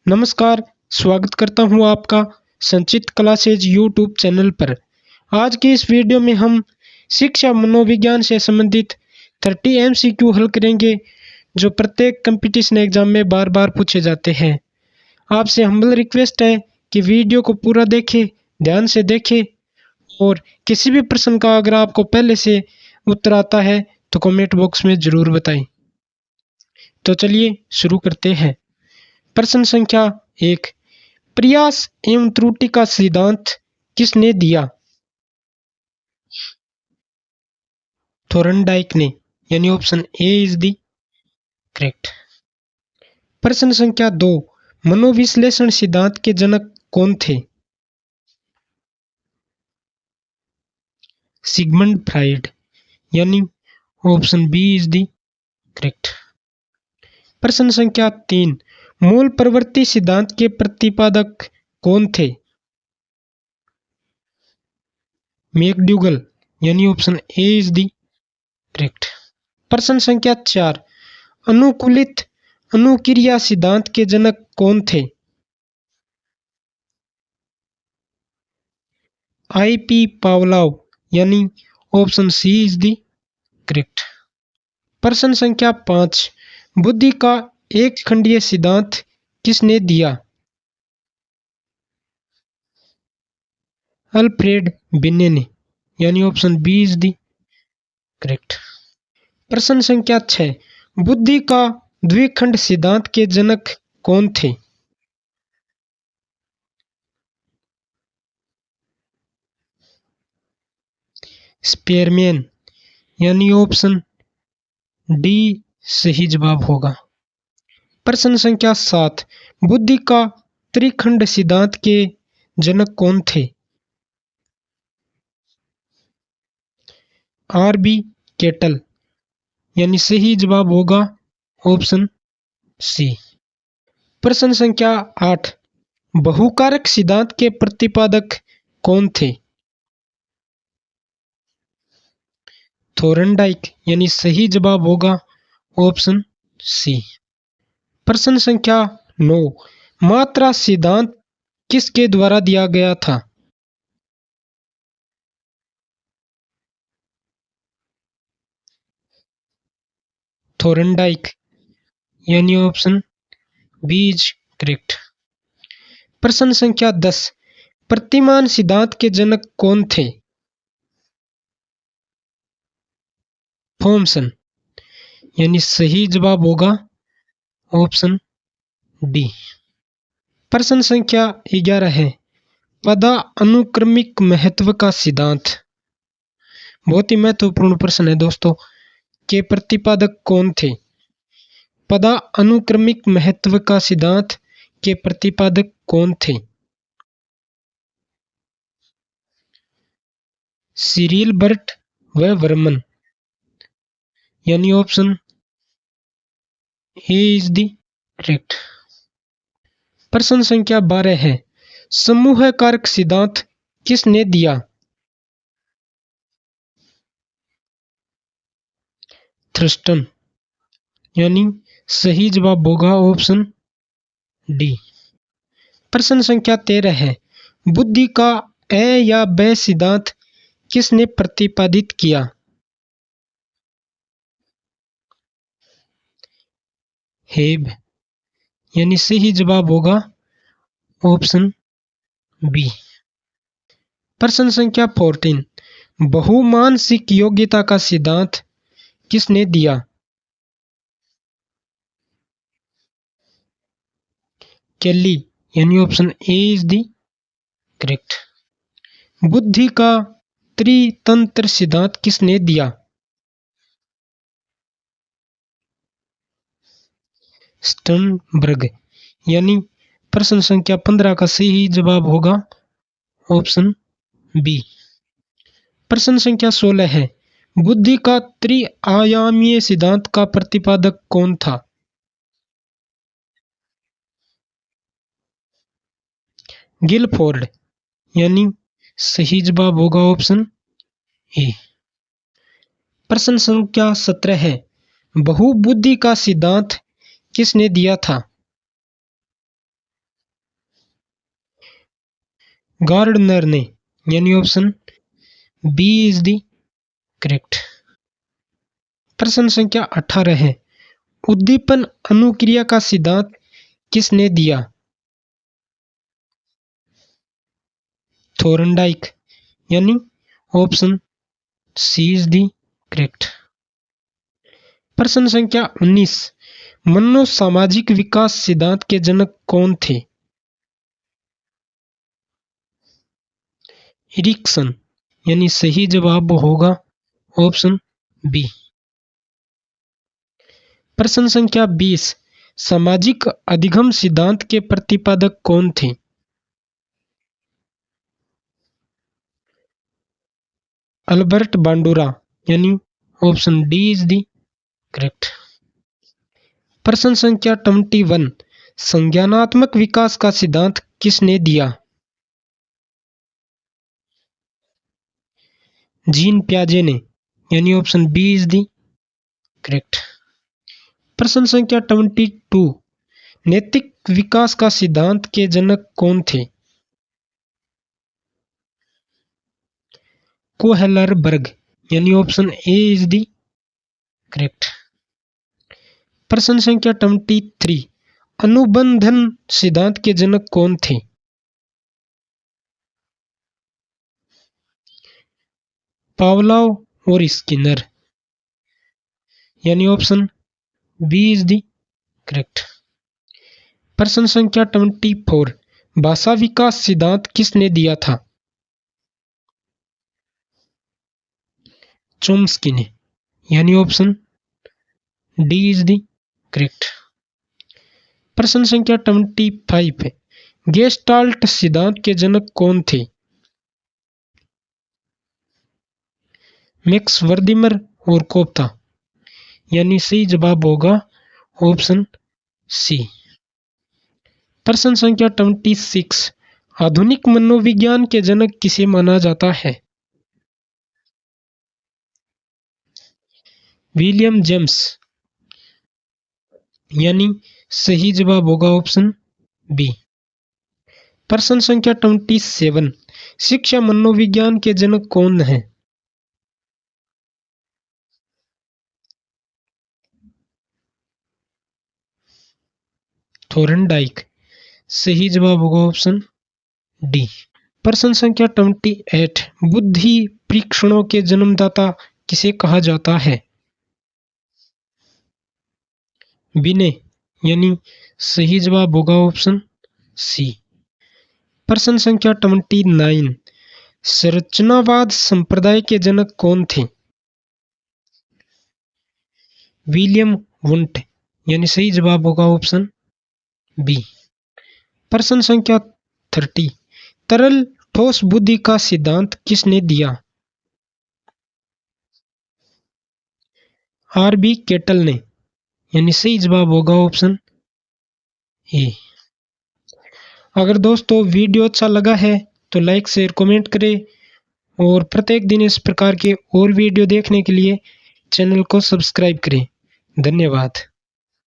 नमस्कार, स्वागत करता हूँ आपका संचित क्लासेज यूट्यूब चैनल पर। आज की इस वीडियो में हम शिक्षा मनोविज्ञान से संबंधित 30 एमसीक्यू हल करेंगे जो प्रत्येक कंपटीशन एग्जाम में बार बार पूछे जाते हैं। आपसे हम्बल रिक्वेस्ट है कि वीडियो को पूरा देखें, ध्यान से देखें और किसी भी प्रश्न का अगर आपको पहले से उत्तर आता है तो कमेंट बॉक्स में ज़रूर बताएं। तो चलिए शुरू करते हैं। प्रश्न संख्या 1। प्रयास एवं त्रुटि का सिद्धांत किसने दिया? थोर्नडाइक ने, यानी option A is the correct. प्रश्न संख्या 2। मनोविश्लेषण सिद्धांत के जनक कौन थे? सिगमंड फ्राइड, यानी option B is the correct. प्रश्न संख्या 3। मूल प्रवृत्ति सिद्धांत के प्रतिपादक कौन थे? मैकडूगल, यानी option A is the correct. प्रश्न संख्या 4। अनुकूलित अनुक्रिया सिद्धांत के जनक कौन थे? आई.पी. पावलोव, यानी option C is the correct. प्रश्न संख्या 5। बुद्धि का एक खंडीय सिद्धांत किसने दिया? अल्फ्रेड बिने ने, यानी option B is the correct. प्रश्न संख्या 6। बुद्धि का द्विखंड सिद्धांत के जनक कौन थे? स्पेयरमैन, यानी ऑप्शन डी सही जवाब होगा। प्रश्न संख्या 7। बुद्धि का त्रिखंड सिद्धांत के जनक कौन थे? आर.बी. केटल, यानी सही जवाब होगा ऑप्शन सी। प्रश्न संख्या 8। बहुकारक सिद्धांत के प्रतिपादक कौन थे? थोर्नडाइक, यानी सही जवाब होगा ऑप्शन सी। प्रश्न संख्या 9। मात्रा सिद्धांत किसके द्वारा दिया गया था? थोर्नडाइक, यानी ऑप्शन बी इज करेक्ट। प्रश्न संख्या 10। प्रतिमान सिद्धांत के जनक कौन थे? थॉमसन, यानी सही जवाब होगा ऑप्शन डी। प्रश्न संख्या 11 है पदानुक्रमिक महत्व का सिद्धांत। बहुत ही महत्वपूर्ण प्रश्न है दोस्तों, के प्रतिपादक कौन थे? पदानुक्रमिक महत्व का सिद्धांत के प्रतिपादक कौन थे? सिरिल बर्ट व वर्मन, यानी option A is the correct. प्रश्न संख्या 12 है समूह कारक सिद्धांत किसने दिया? थ्रस्टन, यानी सही जवाब होगा ऑप्शन डी। प्रश्न संख्या 13 है बुद्धि का ए या ब सिद्धांत किसने प्रतिपादित किया? हेब, यानी सही जवाब होगा ऑप्शन बी। प्रश्न संख्या 14। बहुमानसिक योग्यता का सिद्धांत किसने दिया? केली, यानी option A is the correct. बुद्धि का त्रितंत्र सिद्धांत किसने दिया? स्टर्नबर्ग, यानी प्रश्न संख्या 15 का सही जवाब होगा ऑप्शन बी। प्रश्न संख्या 16 है बुद्धि का त्रिआयामीय सिद्धांत का प्रतिपादक कौन था? गिलफोर्ड, यानी सही जवाब होगा ऑप्शन ए। प्रश्न संख्या 17 है बहुबुद्धि का सिद्धांत किसने दिया था? गार्डनर ने, यानी option B is the correct. प्रश्न संख्या 18 है, उद्दीपन अनुक्रिया का सिद्धांत किसने दिया? थोर्नडाइक, यानी option C is the correct. प्रश्न संख्या 19, मनोसामाजिक विकास सिद्धांत के जनक कौन थे? एरिक्सन, यानी सही जवाब होगा ऑप्शन बी। प्रश्न संख्या 20, सामाजिक अधिगम सिद्धांत के प्रतिपादक कौन थे? अल्बर्ट बांडुरा, यानी option D is the correct. प्रश्न संख्या 21, संज्ञानात्मक विकास का सिद्धांत किसने दिया? जीन प्याजे ने, यानी option B is the correct. प्रश्न संख्या 22, नैतिक विकास का सिद्धांत के जनक कौन थे? कोहेलरबर्ग, यानी option A is the correct. प्रश्न संख्या 23, अनुबंधन सिद्धांत के जनक कौन थे? पावलोव और स्किनर, यानी option B is the correct. प्रश्न संख्या 24, भाषा विकास सिद्धांत किसने दिया था? चोम्स्की ने, यानी option D is the correct. प्रश्न संख्या 25 है, गेस्टाल्ट सिद्धांत के जनक कौन थे? मैक्स वर्दिमर और कोप्ता, यानी सही जवाब होगा ऑप्शन सी। प्रश्न संख्या 26, आधुनिक मनोविज्ञान के जनक किसे माना जाता है? विलियम जेम्स, यानी सही जवाब होगा ऑप्शन बी। प्रश्न संख्या 27, शिक्षा मनोविज्ञान के जनक कौन है? थोर्नडाइक, सही जवाब होगा ऑप्शन डी। प्रश्न संख्या 28, बुद्धि परीक्षणों के जन्मदाता किसे कहा जाता है? बिने, यानी सही जवाब होगा ऑप्शन सी। प्रश्न संख्या 29, संरचनावाद संप्रदाय के जनक कौन थे? विलियम वुंट, यानी सही जवाब होगा ऑप्शन बी। प्रश्न संख्या 30, तरल ठोस बुद्धि का सिद्धांत किसने दिया? आर.बी. केटल ने, यानी सही जवाब होगा ऑप्शन ए। अगर दोस्तों वीडियो अच्छा लगा है तो लाइक शेयर कमेंट करें और प्रत्येक दिन इस प्रकार के और वीडियो देखने के लिए चैनल को सब्सक्राइब करें। धन्यवाद।